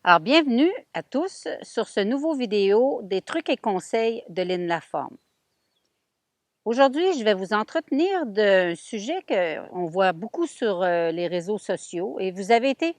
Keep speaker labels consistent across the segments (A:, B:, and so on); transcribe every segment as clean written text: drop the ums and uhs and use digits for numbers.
A: Alors, bienvenue à tous sur ce nouveau vidéo des trucs et conseils de Lynne Laforme. Aujourd'hui, je vais vous entretenir d'un sujet qu'on voit beaucoup sur les réseaux sociaux et vous avez été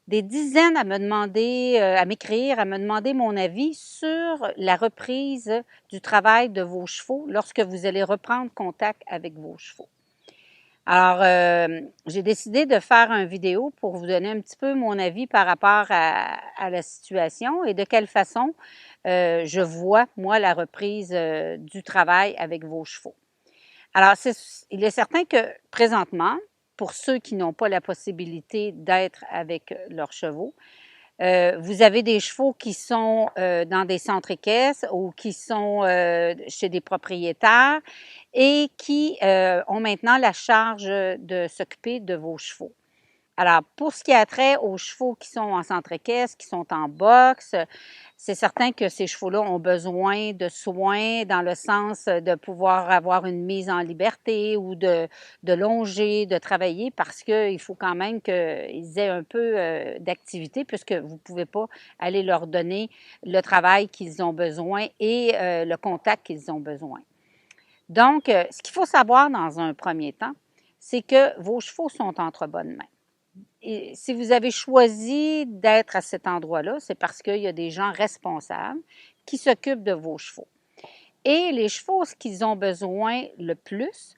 A: des dizaines à me demander, à m'écrire, à me demander mon avis sur la reprise du travail de vos chevaux lorsque vous allez reprendre contact avec vos chevaux. Alors, j'ai décidé de faire une vidéo pour vous donner un petit peu mon avis par rapport à la situation et de quelle façon je vois, moi, la reprise du travail avec vos chevaux. Alors, il est certain que présentement, pour ceux qui n'ont pas la possibilité d'être avec leurs chevaux, vous avez des chevaux qui sont dans des centres équestres ou qui sont chez des propriétaires et qui ont maintenant la charge de s'occuper de vos chevaux. Alors, pour ce qui a trait aux chevaux qui sont en centre équestre, qui sont en boxe, c'est certain que ces chevaux-là ont besoin de soins dans le sens de pouvoir avoir une mise en liberté ou de longer, de travailler parce qu'il faut quand même qu'ils aient un peu d'activité puisque vous ne pouvez pas aller leur donner le travail qu'ils ont besoin et le contact qu'ils ont besoin. Donc, ce qu'il faut savoir dans un premier temps, c'est que vos chevaux sont entre bonnes mains. Et si vous avez choisi d'être à cet endroit-là, c'est parce qu'il y a des gens responsables qui s'occupent de vos chevaux. Et les chevaux, ce qu'ils ont besoin le plus,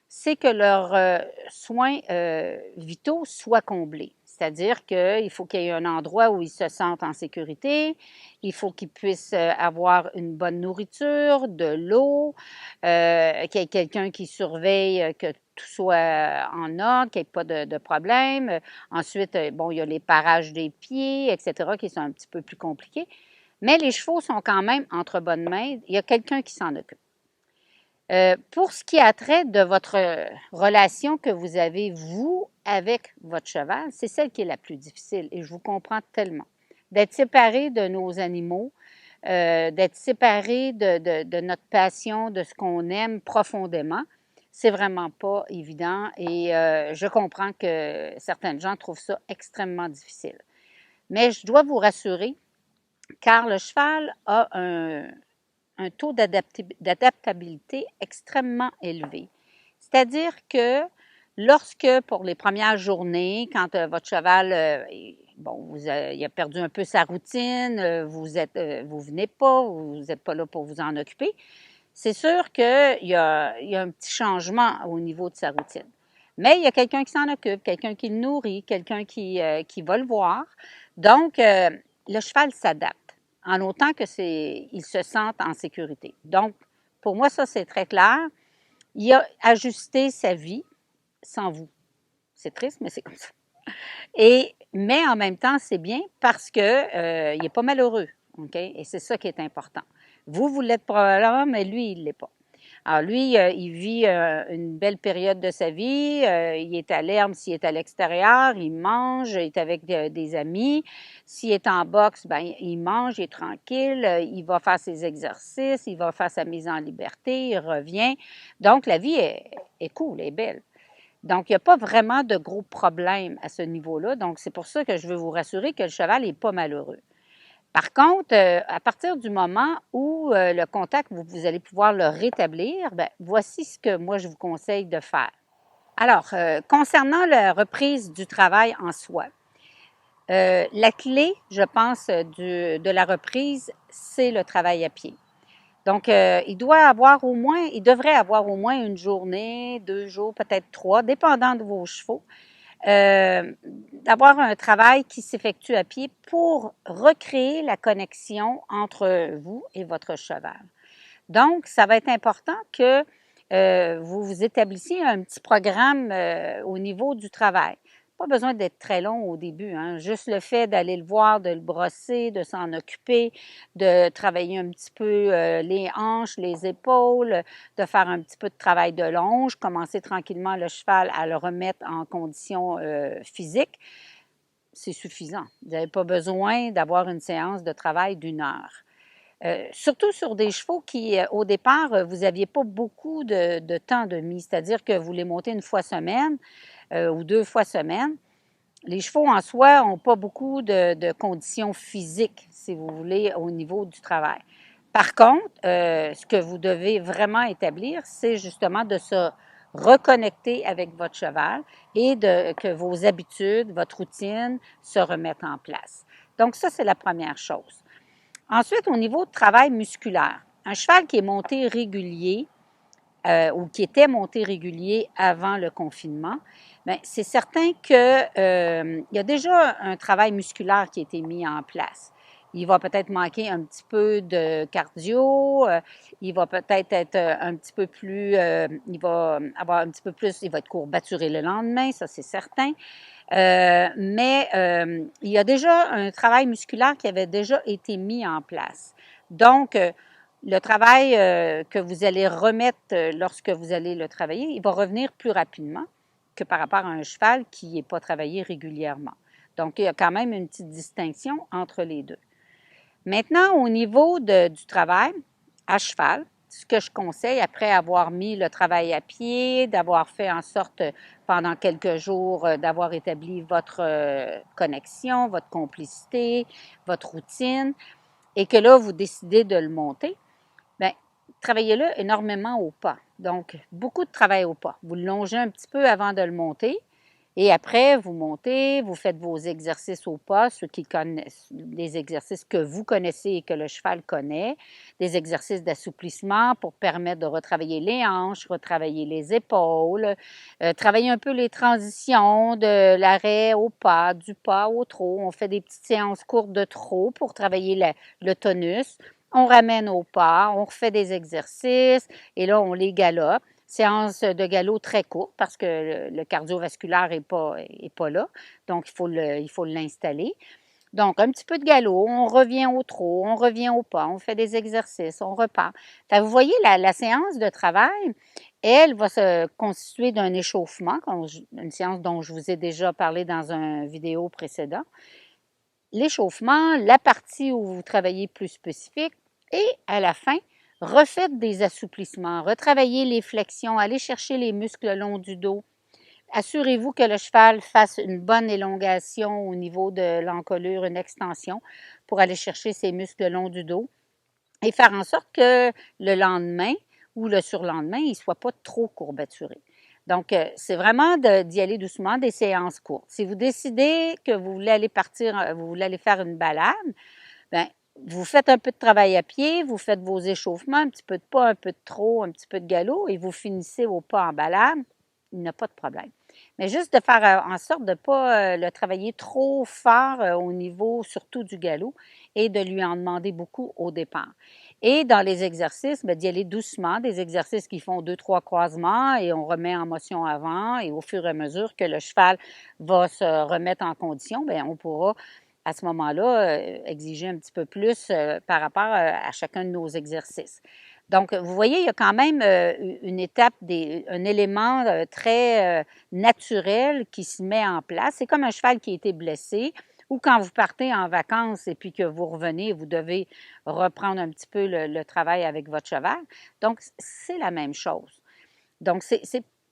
A: c'est que leurs soins vitaux soient comblés. C'est-à-dire qu'il faut qu'il y ait un endroit où ils se sentent en sécurité, il faut qu'ils puissent avoir une bonne nourriture, de l'eau, qu'il y ait quelqu'un qui surveille que tout soit en ordre, qu'il n'y ait pas de problème. Ensuite, bon, il y a les parages des pieds, etc., qui sont un petit peu plus compliqués. Mais les chevaux sont quand même entre bonnes mains. Il y a quelqu'un qui s'en occupe. Pour ce qui a trait de votre relation que vous avez, vous, avec votre cheval, c'est celle qui est la plus difficile et je vous comprends tellement. D'être séparé de nos animaux, d'être séparé de notre passion, de ce qu'on aime profondément, c'est vraiment pas évident et je comprends que certaines gens trouvent ça extrêmement difficile. Mais je dois vous rassurer, car le cheval a un taux d'adaptabilité extrêmement élevé. C'est-à-dire que lorsque, pour les premières journées, quand votre cheval, bon, il a perdu un peu sa routine, vous venez pas, vous n'êtes pas là pour vous en occuper, c'est sûr qu'il y a un petit changement au niveau de sa routine. Mais il y a quelqu'un qui s'en occupe, quelqu'un qui le nourrit, quelqu'un qui va le voir. Donc, le cheval s'adapte en autant que il se sente en sécurité. Donc, pour moi, ça, c'est très clair. Il a ajusté sa vie sans vous. C'est triste, mais c'est comme ça. Mais en même temps, c'est bien parce que il n'est pas malheureux. OK? Et c'est ça qui est important. Vous l'êtes probablement, mais lui, il ne l'est pas. Alors lui, il vit une belle période de sa vie, il est à l'herbe s'il est à l'extérieur, il mange, il est avec des amis. S'il est en boxe, ben il mange, il est tranquille, il va faire ses exercices, il va faire sa mise en liberté, il revient. Donc la vie est cool, est belle. Donc, il n'y a pas vraiment de gros problèmes à ce niveau-là. Donc, c'est pour ça que je veux vous rassurer que le cheval n'est pas malheureux. Par contre, à partir du moment où le contact, vous allez pouvoir le rétablir, bien, voici ce que moi, je vous conseille de faire. Alors, concernant la reprise du travail en soi, la clé, je pense, de la reprise, c'est le travail à pied. Donc, il devrait avoir au moins une journée, 2 jours, peut-être 3, dépendant de vos chevaux, d'avoir un travail qui s'effectue à pied pour recréer la connexion entre vous et votre cheval. Donc, ça va être important que vous vous établissiez un petit programme au niveau du travail. Pas besoin d'être très long au début, hein. Juste le fait d'aller le voir, de le brosser, de s'en occuper, de travailler un petit peu les hanches, les épaules, de faire un petit peu de travail de longe, commencer tranquillement le cheval à le remettre en condition physique, c'est suffisant. Vous n'avez pas besoin d'avoir une séance de travail d'1 heure. Surtout sur des chevaux qui, au départ, vous n'aviez pas beaucoup de temps de mise, c'est-à-dire que vous les montez une fois semaine ou 2 fois semaine. Les chevaux en soi n'ont pas beaucoup de conditions physiques, si vous voulez, au niveau du travail. Par contre, ce que vous devez vraiment établir, c'est justement de se reconnecter avec votre cheval et que vos habitudes, votre routine se remettent en place. Donc ça, c'est la première chose. Ensuite, au niveau de travail musculaire, un cheval qui est monté régulier, ou qui était monté régulier avant le confinement, bien, c'est certain qu'il y a déjà un travail musculaire qui a été mis en place. Il va peut-être manquer un petit peu de cardio, il va peut-être être un petit peu plus, il va avoir un petit peu plus, il va être courbaturé le lendemain, ça c'est certain. Mais il y a déjà un travail musculaire qui avait déjà été mis en place. Donc, le travail que vous allez remettre lorsque vous allez le travailler, il va revenir plus rapidement que par rapport à un cheval qui n'est pas travaillé régulièrement. Donc, il y a quand même une petite distinction entre les deux. Maintenant, au niveau du travail à cheval, ce que je conseille après avoir mis le travail à pied, d'avoir fait en sorte pendant quelques jours d'avoir établi votre connexion, votre complicité, votre routine, et que là, vous décidez de le monter, bien, travaillez-le énormément au pas. Donc, beaucoup de travail au pas. Vous le longez un petit peu avant de le monter. Et après, vous montez, vous faites vos exercices au pas, ceux qui connaissent, des exercices que vous connaissez et que le cheval connaît, des exercices d'assouplissement pour permettre de retravailler les hanches, retravailler les épaules, travailler un peu les transitions de l'arrêt au pas, du pas au trot. On fait des petites séances courtes de trot pour travailler le tonus. On ramène au pas, on refait des exercices et là, on les galope. Séance de galop très courte parce que le cardiovasculaire n'est pas là. Donc, il faut l'installer. Donc, un petit peu de galop, on revient au trot, on revient au pas, on fait des exercices, on repart. Fait, vous voyez, la séance de travail, elle va se constituer d'un échauffement, une séance dont je vous ai déjà parlé dans une vidéo précédente. L'échauffement, la partie où vous travaillez plus spécifique et à la fin, refaites des assouplissements, retravaillez les flexions, allez chercher les muscles le long du dos. Assurez-vous que le cheval fasse une bonne élongation au niveau de l'encolure, une extension pour aller chercher ses muscles le long du dos et faire en sorte que le lendemain ou le surlendemain, il ne soit pas trop courbaturé. Donc, c'est vraiment d'y aller doucement, des séances courtes. Si vous décidez que vous voulez aller partir, vous voulez aller faire une balade, bien, vous faites un peu de travail à pied, vous faites vos échauffements, un petit peu de pas, un peu de trot, un petit peu de galop, et vous finissez au pas en balade, il n'y a pas de problème. Mais juste de faire en sorte de ne pas le travailler trop fort au niveau surtout du galop et de lui en demander beaucoup au départ. Et dans les exercices, bien, d'y aller doucement, des exercices qui font 2-3 croisements et on remet en motion avant et au fur et à mesure que le cheval va se remettre en condition, bien, on pourra à ce moment-là exiger un petit peu plus par rapport à chacun de nos exercices. Donc, vous voyez, il y a quand même une étape, un élément très naturel qui se met en place. C'est comme un cheval qui a été blessé ou quand vous partez en vacances et puis que vous revenez, vous devez reprendre un petit peu le travail avec votre cheval. Donc, c'est la même chose. Donc,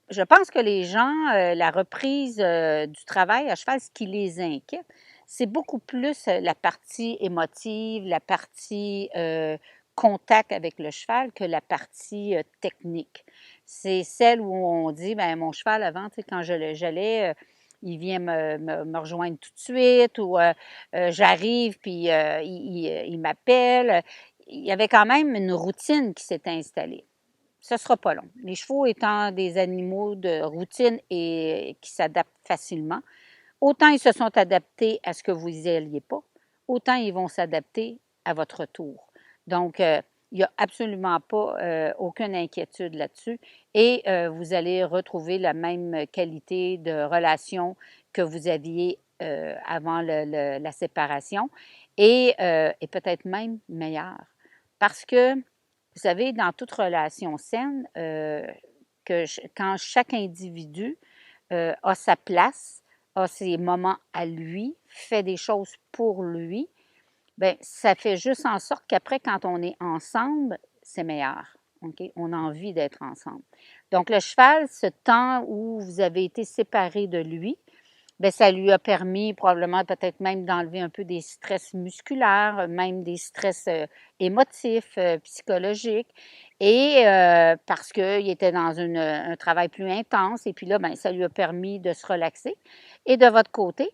A: je pense que les gens, la reprise du travail à cheval, ce qui les inquiète, c'est beaucoup plus la partie émotive, la partie contact avec le cheval que la partie technique. C'est celle où on dit, ben mon cheval avant, tu sais, quand j'allais, il vient me rejoindre tout de suite ou j'arrive puis il m'appelle. Il y avait quand même une routine qui s'était installée. Ça ne sera pas long. Les chevaux étant des animaux de routine et qui s'adaptent facilement, autant ils se sont adaptés à ce que vous n'y alliez pas, autant ils vont s'adapter à votre retour. Donc, il n'y a absolument pas aucune inquiétude là-dessus et vous allez retrouver la même qualité de relation que vous aviez avant la séparation et peut-être même meilleure. Parce que vous savez, dans toute relation saine, quand chaque individu a sa place, a ses moments à lui, fait des choses pour lui, bien, ça fait juste en sorte qu'après, quand on est ensemble, c'est meilleur. Okay? On a envie d'être ensemble. Donc, le cheval, ce temps où vous avez été séparés de lui, bien, ça lui a permis probablement peut-être même d'enlever un peu des stress musculaires, même des stress émotifs, psychologiques. Et parce qu'il était dans un travail plus intense. Et puis là, bien, ça lui a permis de se relaxer. Et de votre côté,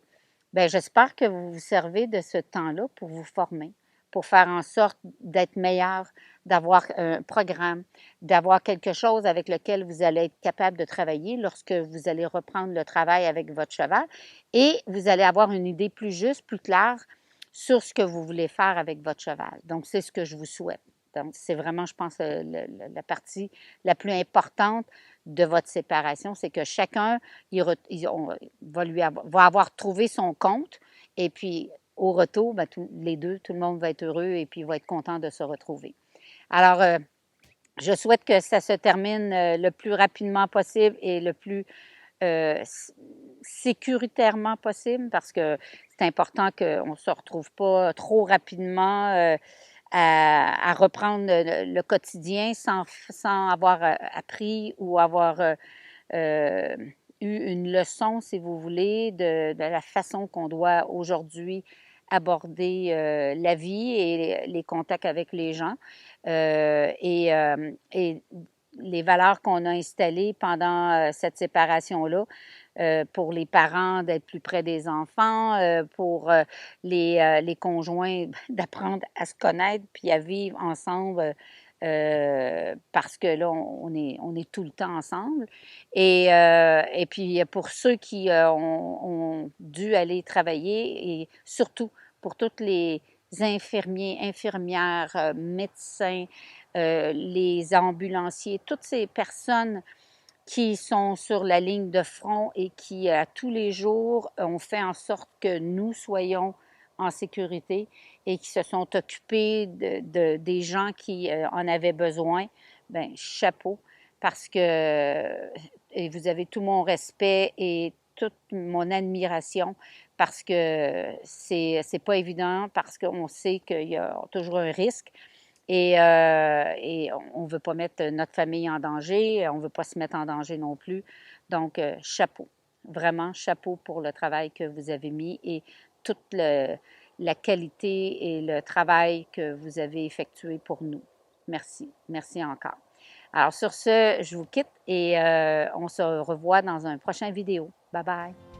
A: bien, j'espère que vous vous servez de ce temps-là pour vous former, pour faire en sorte d'être meilleur, d'avoir un programme, d'avoir quelque chose avec lequel vous allez être capable de travailler lorsque vous allez reprendre le travail avec votre cheval et vous allez avoir une idée plus juste, plus claire sur ce que vous voulez faire avec votre cheval. Donc, c'est ce que je vous souhaite. Donc, c'est vraiment, je pense, la partie la plus importante de votre séparation, c'est que chacun va avoir trouvé son compte et puis au retour, ben, les deux, tout le monde va être heureux et puis va être content de se retrouver. Alors, je souhaite que ça se termine le plus rapidement possible et le plus euh, sécuritairement possible parce que c'est important qu'on ne se retrouve pas trop rapidement à reprendre le quotidien sans avoir appris ou avoir euh, eu une leçon, si vous voulez, de la façon qu'on doit aujourd'hui aborder la vie et les contacts avec les gens et les valeurs qu'on a installées pendant cette séparation-là. Pour les parents d'être plus près des enfants, pour les conjoints d'apprendre à se connaître puis à vivre ensemble parce que là, on est tout le temps ensemble. Et puis, pour ceux qui ont dû aller travailler et surtout pour toutes les infirmiers, infirmières, médecins, les ambulanciers, toutes ces personnes qui sont sur la ligne de front et qui, à tous les jours, ont fait en sorte que nous soyons en sécurité et qui se sont occupés des gens qui en avaient besoin, ben chapeau, parce que et vous avez tout mon respect et toute mon admiration parce que c'est pas évident, parce qu'on sait qu'il y a toujours un risque, et on ne veut pas mettre notre famille en danger, on ne veut pas se mettre en danger non plus. Donc, chapeau, vraiment chapeau pour le travail que vous avez mis et toute la qualité et le travail que vous avez effectué pour nous. Merci, merci encore. Alors sur ce, je vous quitte et on se revoit dans un prochain vidéo. Bye bye.